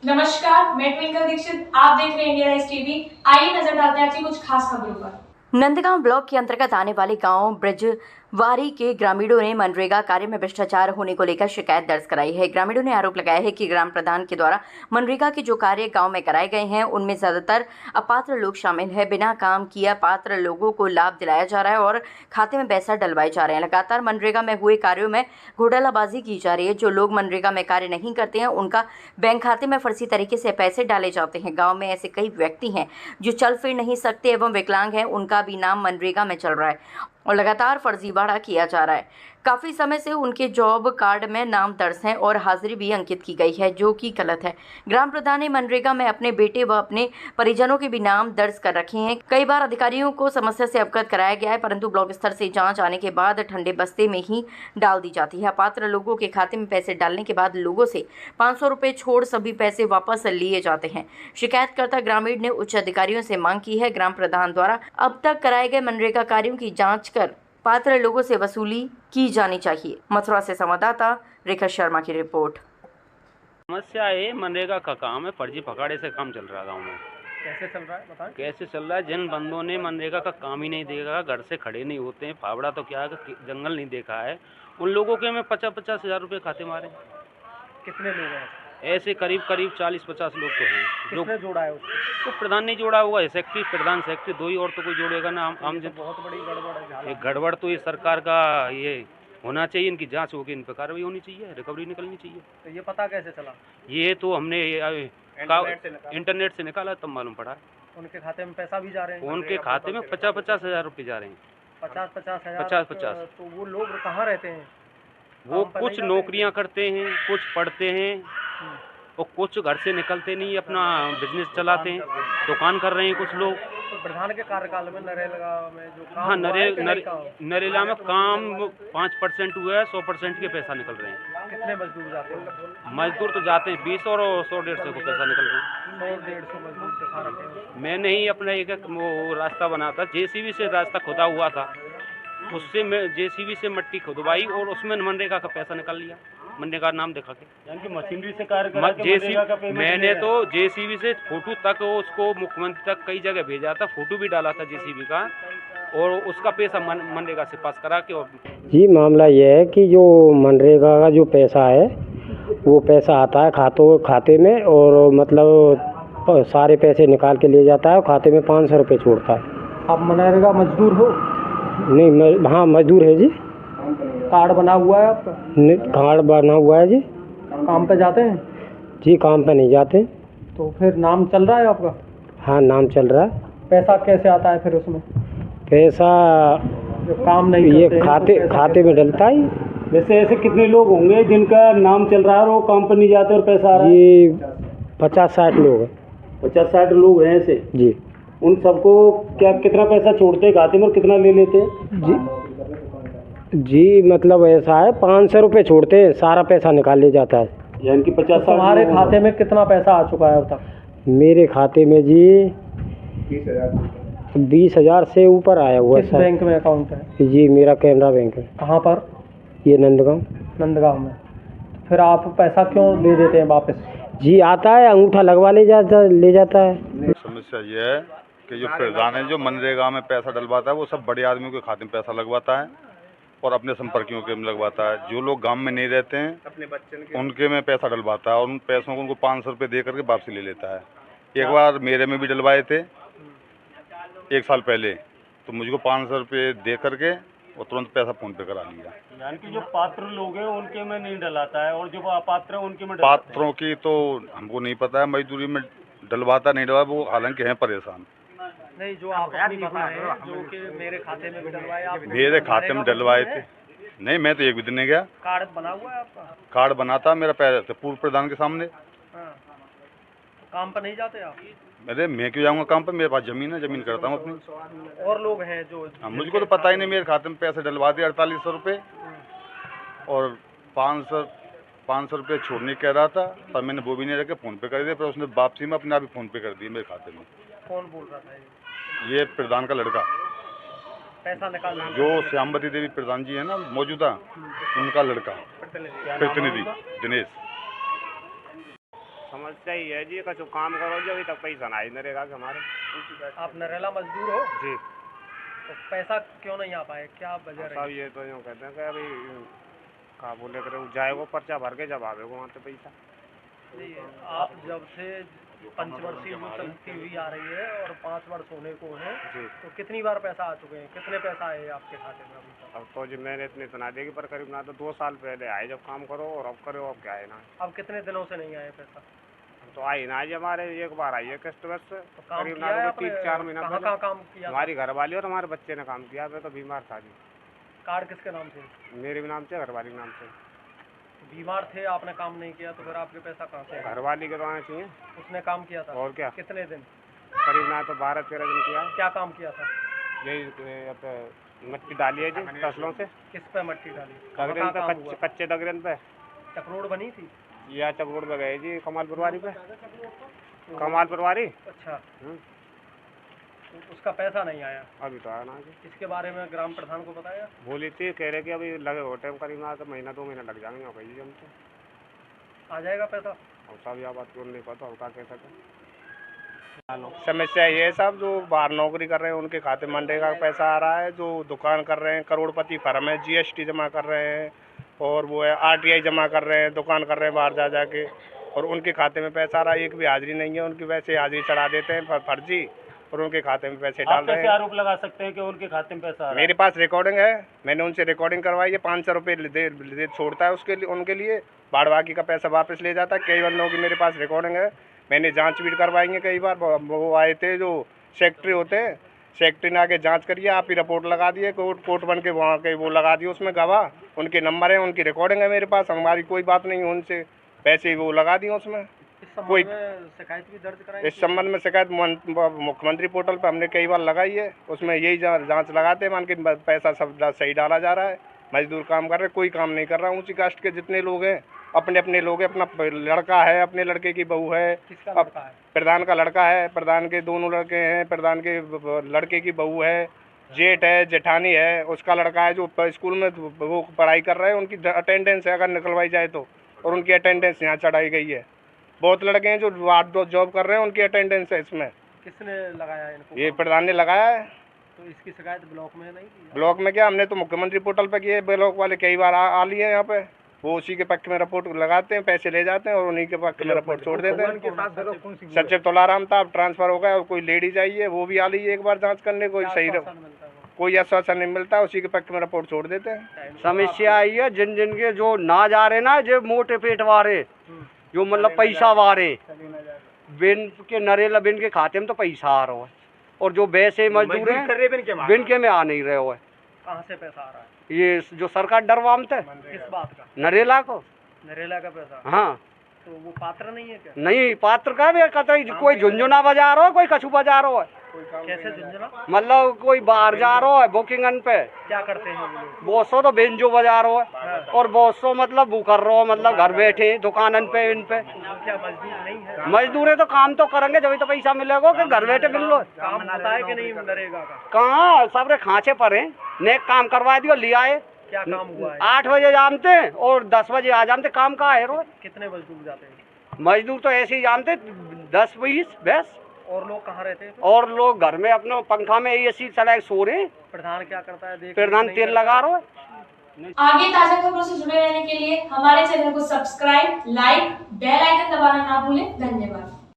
नमस्कार, मैं ट्विंकल दीक्षित। आप देख रहे हैं इंडिया राइज टीवी। आइए नजर डालते हैं आज की कुछ खास खबरों पर। नंदगांव ब्लॉक के अंतर्गत आने वाले गांव ब्रजवारी के ग्रामीणों ने मनरेगा कार्य में भ्रष्टाचार होने को लेकर शिकायत दर्ज कराई है। ग्रामीणों ने आरोप लगाया है कि ग्राम प्रधान के द्वारा मनरेगा के जो कार्य गांव में कराए गए हैं उनमें ज्यादातर अपात्र लोग शामिल हैं। बिना काम किए अपात्र लोगों को लाभ दिलाया जा रहा है और खाते में पैसा डलवाए जा रहे हैं। लगातार मनरेगा में हुए कार्यों में घोटालाबाजी की जा रही है। जो लोग मनरेगा में कार्य नहीं करते हैं उनका बैंक खाते में फर्जी तरीके से पैसे डाले जाते हैं। गाँव में ऐसे कई व्यक्ति हैं जो चल फिर नहीं सकते एवं विकलांग हैं, उनका भी नाम मनरेगा में चल रहा है और लगातार फर्जीवाड़ा किया जा रहा है। काफ़ी समय से उनके जॉब कार्ड में नाम दर्ज हैं और हाजिरी भी अंकित की गई है, जो कि गलत है। ग्राम प्रधान ने मनरेगा में अपने बेटे व अपने परिजनों के भी नाम दर्ज कर रखे हैं। कई बार अधिकारियों को समस्या से अवगत कराया गया है, परंतु ब्लॉक स्तर से जांच आने के बाद ठंडे बस्ते में ही डाल दी जाती है। अपात्र लोगों के खाते में पैसे डालने के बाद लोगों से 500 रुपये छोड़ सभी पैसे वापस लिए जाते हैं। शिकायतकर्ता ग्रामीण ने उच्च अधिकारियों से मांग की है ग्राम प्रधान द्वारा अब तक कराए गए मनरेगा कार्यों की जाँच कर पात्र लोगों से वसूली की जानी चाहिए। मथुरा से संवाददाता रेखा शर्मा की रिपोर्ट। समस्या है, मनरेगा का काम है, फर्जी फकाड़े से काम चल रहा है गाँव में। कैसे चल रहा है बताएं? कैसे चल रहा है? जिन बंदों ने मनरेगा का काम ही नहीं देखा, घर से खड़े नहीं होते हैं, फावड़ा तो क्या है कि जंगल नहीं देखा है, उन लोगों के हमें 50-50 हज़ार रुपये खाते मारे। कितने लोग हैं? ऐसे करीब 40-50 लोग तो हैं। किसने जोड़ा है उसको? तो प्रधान नहीं जोड़ा हुआ है, सेक्रेटरी, प्रधान, सेक्रेटरी, दो ही, और तो कोई जोड़ेगा ना। हम ये तो बहुत बड़ी गड़बड़ है झाला। ये गड़बड़ तो ये सरकार का ये होना चाहिए, इनकी जांच होगी, इन पर कार्रवाई होनी चाहिए, रिकवरी निकलनी चाहिए। तो ये पता कैसे चला? ये तो हमने इंटरनेट से निकाला तब मालूम पड़ा। उनके खाते में पैसा भी जा रहे हैं? उनके खाते में 50-50 हज़ार रुपये जा रहे हैं। 50-50 हज़ार? 50-50। तो वो लोग कहाँ रहते हैं? वो काम पर कुछ नहीं जाते नौकरियां करते हैं, कुछ पढ़ते हैं और कुछ घर से निकलते नहीं, अपना बिजनेस चलाते हैं, दुकान कर रहे हैं कुछ लोग। तो प्रधान के कार्यकाल में नरेगा में जो काम हाँ, हुआ है कि नहीं काम? नरेला में काम 5% हुआ है, 100% के पैसा निकल रहे हैं। कितने मजदूर जाते हैं? मजदूर तो जाते हैं 20 और 100-150 को पैसा निकल रहे हैं। 100-150 मजदूर दिखा रखे हैं। मैंने ही अपना एक वो रास्ता बना था, जेसीबी से रास्ता खुदा हुआ था, उससे मैं जेसीबी से मट्टी खुदवाई और उसमें मनरेगा का पैसा निकाल लिया, मनरेगा नाम दिखा के। यानी कि मशीनरी से कार्य करा के मनरेगा का पेमेंट मैंने तो जेसीबी से फोटो तक उसको मुख्यमंत्री तक कई जगह भेजा था, फोटो भी डाला था जेसीबी का, और उसका पैसा मनरेगा से पास करा के। और जी मामला ये है कि जो मनरेगा का जो पैसा है वो पैसा आता है खाते में, और मतलब सारे पैसे निकाल के ले जाता है, खाते में 500 रुपये छोड़ता है। आप मनरेगा मजदूर हो? नहीं, हाँ मजदूर है जी। कार्ड बना हुआ है आपका? कार्ड बना हुआ है जी। काम पे जाते हैं? जी काम पे नहीं जाते। तो फिर नाम चल रहा है आपका? हाँ नाम चल रहा है। पैसा कैसे आता है फिर उसमें? पैसा जो काम नहीं ये करते हैं, तो खाते में डलता ही। वैसे ऐसे कितने लोग होंगे जिनका नाम चल रहा है और वो काम पर नहीं जाते और पैसा आ रहा है? ये 50-60 लोग हैं। 50-60 लोग हैं ऐसे जी। उन सबको क्या कितना पैसा छोड़ते हैं खाते में और कितना ले लेते हैं? जी मतलब ऐसा है, 500 रुपये छोड़ते हैं, सारा पैसा निकाल ले जाता है। यानी कि 50-60। तुम्हारे खाते में कितना पैसा आ चुका है अब तक? मेरे खाते में जी 20,000 से ऊपर आया हुआ है। किस बैंक में अकाउंट है? जी मेरा कैनरा बैंक है। कहाँ पर? ये नंदगांव में। फिर आप पैसा क्यों दे देते हैं वापस? जी आता है, अंगूठा लगवा ले जाता है। समस्या ये है कि जो प्रधान है जो मनरेगा में पैसा डलवाता है वो सब बड़े आदमियों के खाते में पैसा लगवाता है और अपने संपर्कियों के में लगवाता है। जो लोग गांव में नहीं रहते हैं उनके में पैसा डलवाता है और उन पैसों को उनको 500 रुपये दे करके वापसी ले लेता है। एक बार मेरे में भी डलवाए थे 1 साल पहले, तो मुझको 500 रुपये दे करके और तुरंत पैसा फ़ोन पे करा लिया। यानी कि जो पात्र लोग हैं उनके में नहीं डलाता है और जो अपात्र है उनके में डलाता है। पात्रों की तो हमको नहीं पता है, मजदूरी में डलवाता नहीं डलवा, वो हालांकि हैं परेशान। नहीं, जो आप अपनी बता रहे हैं जो कि मेरे खाते में भी डलवाए आप? मेरे खाते में डलवाए थे। नहीं, मैं तो एक भी दिन नहीं गया। कार्ड बना हुआ है आपका? कार्ड बना था मेरा पूर्व प्रधान के सामने। हाँ। काम पर नहीं जाते आप? अरे मैं क्यों जाऊँगा काम पर, मेरे पास ज़मीन है, ज़मीन करता हूँ अपनी। और लोग हैं जो मुझको तो पता ही नहीं, मेरे खाते में पैसे डलवा दिए 4800 रुपये और 500 रुपये छोड़ने कह रहा था, पर मैंने वो भी नहीं रखे, फ़ोन पे कर दिया। पर उसने वापसी में अपने आप ही फ़ोन पे कर दिए मेरे खाते में। कौन बोल रहा था ये प्रधान का लड़का, पैसा निकाल? जो श्यामवती देवी प्रधान जी है ना मौजूदा, उनका लड़का प्रतिनिधि दिनेश। समस्या ही है जी, कछु काम करो जी, अभी तक पैसा नहीं नरेगा के हमारे। आप नरेला मजदूर हो, जी। तो पैसा क्यों नहीं आ पाए, क्या वजह साहब रही? ये तो यूँ कहते हैं कि अभी का बोले करे जाएगो पर्चा भर के जब आवेगो वहाँ से पैसा। नहीं, आप जब से पंचवर्षीय जो चलती हुई आ रही है और 5 वर्ष होने को है, जी। तो कितनी बार पैसा आ चुके हैं, कितने पैसा आए आपके खाते में अभी तक? अब तो जी मैंने इतनी सुना देगी, पर करीब ना तो 2 साल पहले आए जब काम करो, और अब करो अब क्या है ना। अब कितने दिनों से नहीं आए पैसा? अब तो आई ना जी हमारे, एक बार आई है किस्त बस, तो काम करीब किया ना है तो आपने? 3-4 महीना कहाँ पहले। काम किया? हमारी घरवाली और हमारे बच्चे ने काम किया, मैं तो बीमार था जी। कार्ड किसके नाम से? मेरे भी नाम से, घरवाली के नाम से। बीमार थे, आपने काम नहीं किया, तो फिर आपके पैसा कहाँ से आए? घरवाली के तो आने चाहिए। उसने काम किया था? और क्या, कितने दिन? करीब ना तो 12-13 दिन किया। क्या काम किया था? यही मिट्टी डाली है जी फसलों से। किस पे मट्टी डाली? दगरेन कहाँ पे, काम हुआ? कच्चे दगरेन पे। चक्रोड़ बनी थी? या चकरोड़ पे गए जी, कमाल परवारी पे। कमाल परवारी। अच्छा, तो उसका पैसा नहीं आया? अभी तो आया ना जी। इसके बारे में ग्राम प्रधान को बताया? बोली थी, कह रहे कि अभी लगे हो टाइम, करीब ना तो महीना 2 महीना लग जाएंगे कही जी हमसे। आ जाएगा पैसा? और सब यह बात क्यों नहीं पता, होता कह सके। समस्या ये है साहब, जो बाहर नौकरी कर रहे हैं उनके खाते में मनरेगा का पैसा आ रहा है, जो दुकान कर रहे हैं, करोड़पति फर्म है, GST जमा कर रहे हैं, और वो है RTI जमा कर रहे हैं, दुकान कर रहे हैं बाहर जा जाके, और उनके खाते में पैसा आ रहा है। एक भी हाजिरी नहीं है उनकी, वैसे हाजिरी चढ़ा देते हैं फर्जी, और उनके खाते में पैसे डाल रहे हैं। आरोप लगा सकते हैं कि उनके खाते में पैसा आ रहा है? मेरे पास रिकॉर्डिंग है, मैंने उनसे रिकॉर्डिंग करवाई है। 500 रुपये दे छोड़ता है उसके लिए, उनके लिए बाड़ बाकी का पैसा वापस ले जाता है। कई बंदों की मेरे पास रिकॉर्डिंग है, मैंने जांच भी करवाई है कई बार। वो आए थे जो सेक्रेटरी होते हैं, सेक्रेटरी ने आके जांच करिए, आप ही रिपोर्ट लगा दिए, कोर्ट बन के वहाँ के वो लगा दिए, उसमें गवाह उनके नंबर है, उनकी रिकॉर्डिंग है मेरे पास। हमारी कोई बात नहीं है उनसे, पैसे वो लगा दिए उसमें। कोई शिकायत भी दर्ज कराई? इस संबंध में शिकायत मुख्यमंत्री पोर्टल पर हमने कई बार लगाई है, उसमें यही जांच लगाते हैं, मान के पैसा सब सही डाला जा रहा है। मजदूर काम कर रहे, कोई काम नहीं कर रहा। ऊंची कास्ट के जितने लोग हैं, अपने अपने लोग हैं, अपना लड़का है, अपने लड़के की बहू है, किसका लड़का है? प्रधान का लड़का है, प्रधान के 2 लड़के हैं, प्रधान के लड़के की बहू है, जेठ है, जेठानी है, उसका लड़का है जो स्कूल में वो पढ़ाई कर रहे हैं, उनकी अटेंडेंस है अगर निकलवाई जाए तो, और उनकी अटेंडेंस यहाँ चढ़ाई गई है। बहुत लड़के हैं जो 8-2 जॉब कर रहे हैं, उनकी अटेंडेंस है इसमें। किसने लगाया इनको? ये प्रधान ने लगाया है। तो इसकी शिकायत ब्लॉक में नहीं की? ब्लॉक में क्या, हमने तो मुख्यमंत्री पोर्टल पे किए, ब्लॉक वाले कई बार आ लिए यहाँ पे, वो उसी के पक्ष में रिपोर्ट लगाते हैं, पैसे ले जाते हैं, और उन्हीं के पक्ष में रिपोर्ट छोड़ देते हैं। सचिव तुलाराम था, अब ट्रांसफर हो गया, और कोई लेडीज आई है, वो भी आ ली है एक बार जाँच करने, कोई सही कोई आश्वासन नहीं मिलता, उसी के पक्ष में रिपोर्ट छोड़ देते हैं। समस्या आई है, जिन जिन के जो ना जा रहे ना, जो मोटे पेट वाले, जो मतलब पैसा वाले, बिन के नरेला बिन के खाते में तो पैसा आ रहा है, और जो वैसे मजदूर हैं बिन के में आ नहीं रहे हो है। कहाँ से पैसा आ रहा है? ये जो सरकार डरवामते है किस बात का? नरेला को। नरेला का पैसा? हाँ, तो वो पात्र नहीं है क्या? नहीं पात्र का भी कतई, कोई झुंझुना बजा रहा है, कोई कछु बजा रहा है, कैसे झुंझुना? मतलब कोई बाहर जा रहा है बुकिंग पे। क्या करते हैं वो लोग? बहुत सौ तो बेंजो बजा रहा है, और बहुत सौ मतलब वो कर रहा है, मतलब घर बैठे दुकानन पे इन पे। क्या मजदूर नहीं है? मजदूर तो काम तो करेंगे जब तो पैसा मिलेगा, कि घर बैठे मिल लो। काम होता है कि नहीं नरेगा का? कहाँ, सब रे खांचे पर है, नेक काम करवा दियो, लिया है। क्या काम हुआ है? 8 बजे जानते हैं और 10 बजे आ जानते, काम कहाँ है रोज? कितने मजदूर जाते हैं? मजदूर तो ऐसे ही जानते 10-20 बस। और लोग कहाँ रहते हैं? और लोग घर में अपने पंखा में AC चला के सो रहे। प्रधान क्या करता है? प्रधान तेल लगा रहा है। आगे ताजा खबरों से जुड़े रहने के लिए हमारे चैनल को सब्सक्राइब, लाइक, बेल आइकन दबाना ना भूलें। धन्यवाद।